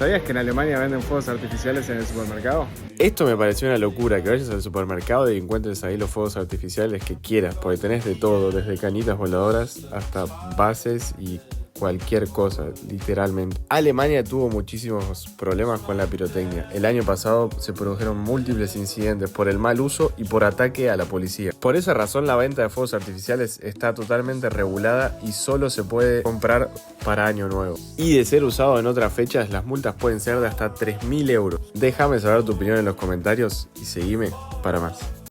¿Sabías que en Alemania venden fuegos artificiales en el supermercado? Esto me pareció una locura, que vayas al supermercado y encuentres ahí los fuegos artificiales que quieras, porque tenés de todo, desde cañitas voladoras hasta bases y cualquier cosa, literalmente. Alemania tuvo muchísimos problemas con la pirotecnia. El año pasado se produjeron múltiples incidentes por el mal uso y por ataque a la policía. Por esa razón la venta de fuegos artificiales está totalmente regulada y solo se puede comprar para año nuevo. Y de ser usado en otras fechas, las multas pueden ser de hasta 3.000 euros. Déjame saber tu opinión en los comentarios y seguime para más.